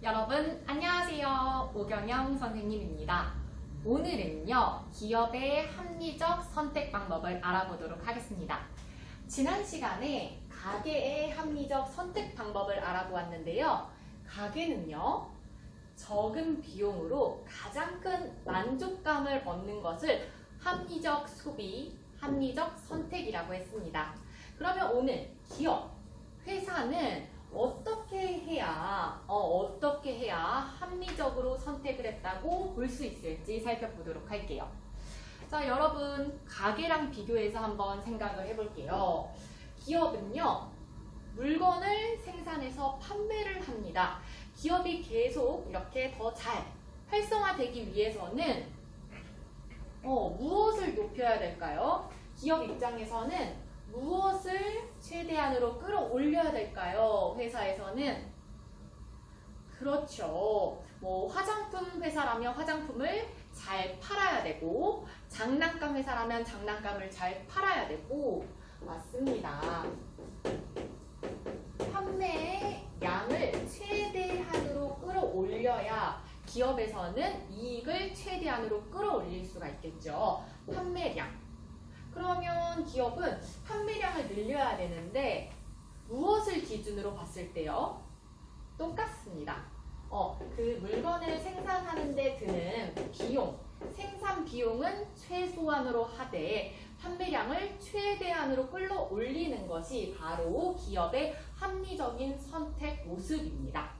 여러분 안녕하세요. 오경영 선생님입니다. 오늘은요 기업의 합리적 선택 방법을 알아보도록 하겠습니다. 지난 시간에 가게의 합리적 선택 방법을 알아보았는데요. 가게는요 적은 비용으로 가장 큰 만족감을 얻는 것을 합리적 소비, 합리적 선택이라고 했습니다. 그러면 오늘 기업, 회사는 어떻게 해야 합리적으로 선택을 했다고 볼 수 있을지 살펴보도록 할게요. 자, 여러분 가게랑 비교해서 한번 생각을 해볼게요. 기업은요 물건을 생산해서 판매를 합니다. 기업이 계속 이렇게 더 잘 활성화되기 위해서는 무엇을 높여야 될까요? 기업 입장에서는 무엇을 최대한으로 끌어올려야 될까요? 회사에서는 그렇죠. 화장품 회사라면 화장품을 잘 팔아야 되고, 장난감 회사라면 장난감을 잘 팔아야 되고, 맞습니다. 판매의 양을 최대한으로 끌어올려야 기업에서는 이익을 최대한으로 끌어올릴 수가 있겠죠. 판매량. 그러면 기업은 판매량을 늘려야 되는데 무엇을 기준으로 봤을 때요? 똑같습니다. 그 물건을 생산하는 데 드는 비용, 생산 비용은 최소한으로 하되 판매량을 최대한으로 끌어올리는 것이 바로 기업의 합리적인 선택 모습입니다.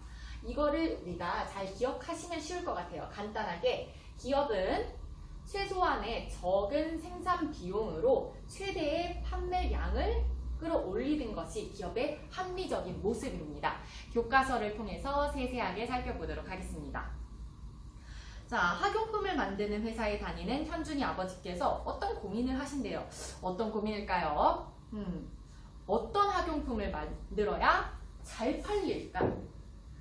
이거를 우리가 잘 기억하시면 쉬울 것 같아요. 간단하게 기업은 최소한의 적은 생산 비용으로 최대의 판매량을 끌어올리는 것이 기업의 합리적인 모습입니다. 교과서를 통해서 세세하게 살펴보도록 하겠습니다. 자, 학용품을 만드는 회사에 다니는 현준이 아버지께서 어떤 고민을 하신대요. 어떤 고민일까요? 어떤 학용품을 만들어야 잘 팔릴까?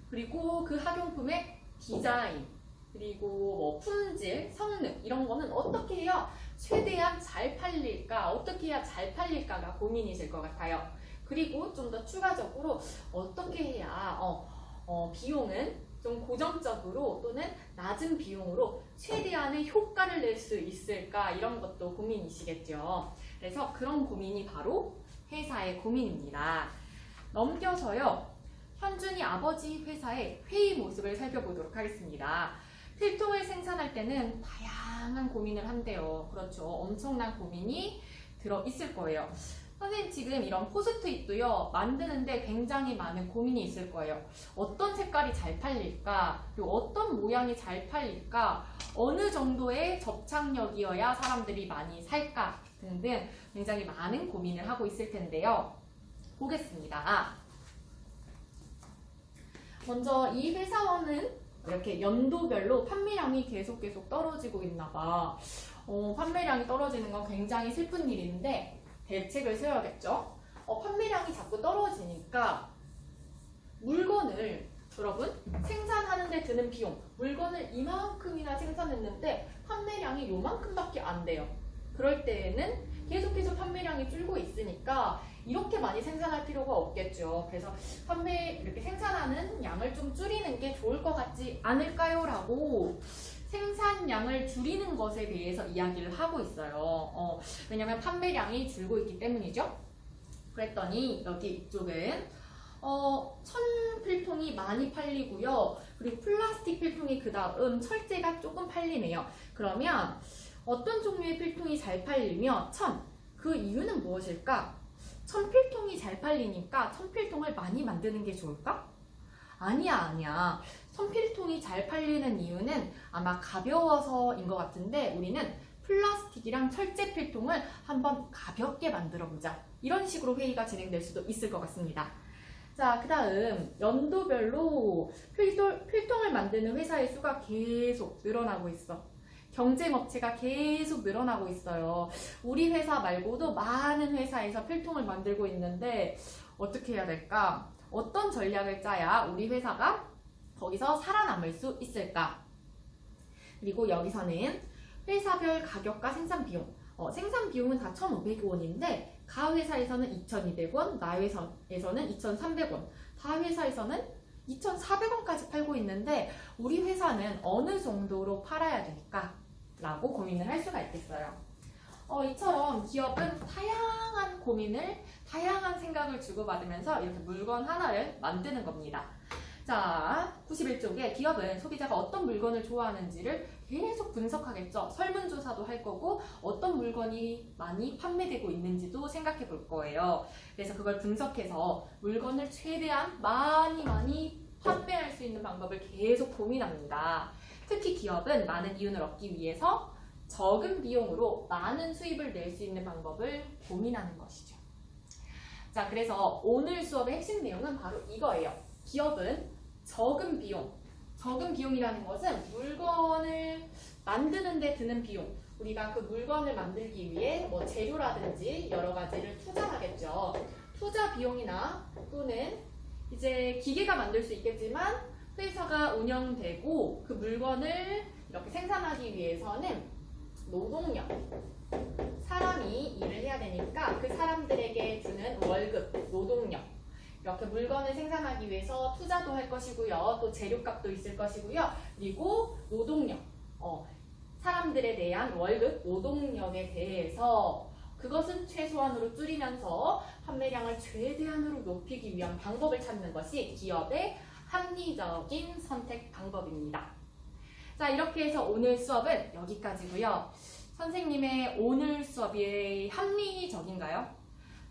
그리고 그 학용품의 디자인, 그리고 품질, 성능 이런 거는 어떻게 해야 최대한 잘 팔릴까? 어떻게 해야 잘 팔릴까가 고민이실 것 같아요. 그리고 좀 더 추가적으로 어떻게 해야 비용은 좀 고정적으로 또는 낮은 비용으로 최대한의 효과를 낼 수 있을까? 이런 것도 고민이시겠죠. 그래서 그런 고민이 바로 회사의 고민입니다. 넘겨서요. 현준이 아버지 회사의 회의 모습을 살펴보도록 하겠습니다. 필통을 생산할 때는 다양한 고민을 한대요. 그렇죠. 엄청난 고민이 들어있을 거예요. 선생님 지금 이런 포스트잇도요. 만드는데 굉장히 많은 고민이 있을 거예요. 어떤 색깔이 잘 팔릴까? 그리고 어떤 모양이 잘 팔릴까? 어느 정도의 접착력이어야 사람들이 많이 살까? 등등 굉장히 많은 고민을 하고 있을 텐데요. 보겠습니다. 먼저 이 회사원은 이렇게 연도별로 판매량이 계속 떨어지고 있나 봐. 판매량이 떨어지는 건 굉장히 슬픈 일인데 대책을 세워야겠죠. 판매량이 자꾸 떨어지니까 물건을 여러분 생산하는 데 드는 비용, 물건을 이만큼이나 생산했는데 판매량이 요만큼밖에 안 돼요. 그럴 때에는 계속해서 판매량이 줄고 있으니까 이렇게 많이 생산할 필요가 없겠죠. 그래서 이렇게 생산하는 양을 좀 줄이는 게 좋을 것 같지 않을까요? 라고 생산량을 줄이는 것에 대해서 이야기를 하고 있어요. 왜냐면 판매량이 줄고 있기 때문이죠. 그랬더니 여기 이쪽은 천 필통이 많이 팔리고요. 그리고 플라스틱 필통이 그 다음 철제가 조금 팔리네요. 그러면 어떤 종류의 필통이 잘 팔리며 그 이유는 무엇일까? 천필통이 잘 팔리니까 천필통을 많이 만드는 게 좋을까? 아니야. 천필통이 잘 팔리는 이유는 아마 가벼워서인 것 같은데 우리는 플라스틱이랑 철제 필통을 한번 가볍게 만들어 보자. 이런 식으로 회의가 진행될 수도 있을 것 같습니다. 자, 그 다음 연도별로 필통을 만드는 회사의 수가 계속 늘어나고 있어. 경쟁 업체가 계속 늘어나고 있어요. 우리 회사 말고도 많은 회사에서 필통을 만들고 있는데 어떻게 해야 될까? 어떤 전략을 짜야 우리 회사가 거기서 살아남을 수 있을까? 그리고 여기서는 회사별 가격과 생산 비용. 생산 비용은 다 1,500원인데 가 회사에서는 2,200원, 나 회사에서는 2,300원, 다 회사에서는 2,400원까지 팔고 있는데 우리 회사는 어느 정도로 팔아야 될까? 라고 고민을 할 수가 있겠어요. 이처럼 기업은 다양한 고민을, 다양한 생각을 주고받으면서 이렇게 물건 하나를 만드는 겁니다. 자, 91쪽에 기업은 소비자가 어떤 물건을 좋아하는지를 계속 분석하겠죠. 설문조사도 할 거고 어떤 물건이 많이 판매되고 있는지도 생각해 볼 거예요. 그래서 그걸 분석해서 물건을 최대한 많이 판매할 수 있는 방법을 계속 고민합니다. 특히 기업은 많은 이윤을 얻기 위해서 적은 비용으로 많은 수입을 낼 수 있는 방법을 고민하는 것이죠. 자, 그래서 오늘 수업의 핵심 내용은 바로 이거예요. 기업은 적은 비용이라는 것은 물건을 만드는 데 드는 비용, 우리가 그 물건을 만들기 위해 뭐 재료라든지 여러 가지를 투자하겠죠. 투자 비용이나 또는 이제 기계가 만들 수 있겠지만 회사가 운영되고 그 물건을 이렇게 생산하기 위해서는 노동력, 사람이 일을 해야 되니까 그 사람들에게 주는 월급, 노동력, 이렇게 물건을 생산하기 위해서 투자도 할 것이고요. 또 재료값도 있을 것이고요. 그리고 노동력, 사람들에 대한 월급, 노동력에 대해서 그것은 최소한으로 줄이면서 판매량을 최대한으로 높이기 위한 방법을 찾는 것이 기업의 합리적인 선택 방법입니다. 자, 이렇게 해서 오늘 수업은 여기까지고요. 선생님의 오늘 수업이 합리적인가요?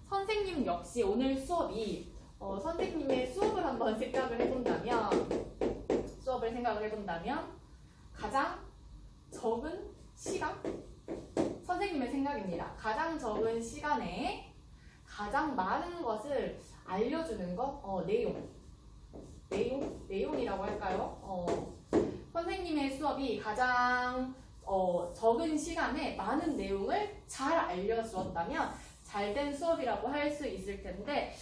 선생님 역시 오늘 수업이 선생님의 수업을 한번 생각을 해본다면 가장 적은 시간? 선생님의 생각입니다. 가장 적은 시간에 가장 많은 것을 알려주는 것, 내용이라고 할까요? 선생님의 수업이 가장 적은 시간에 많은 내용을 잘 알려주었다면 잘된 수업이라고 할 수 있을 텐데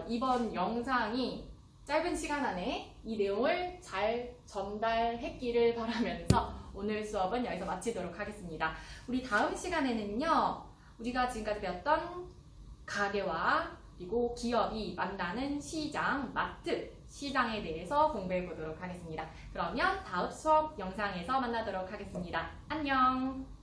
이번 영상이 짧은 시간 안에 이 내용을 잘 전달했기를 바라면서 오늘 수업은 여기서 마치도록 하겠습니다. 우리 다음 시간에는요, 우리가 지금까지 배웠던 가게와 그리고 기업이 만나는 시장, 마트, 시장에 대해서 공부해 보도록 하겠습니다. 그러면 다음 수업 영상에서 만나도록 하겠습니다. 안녕!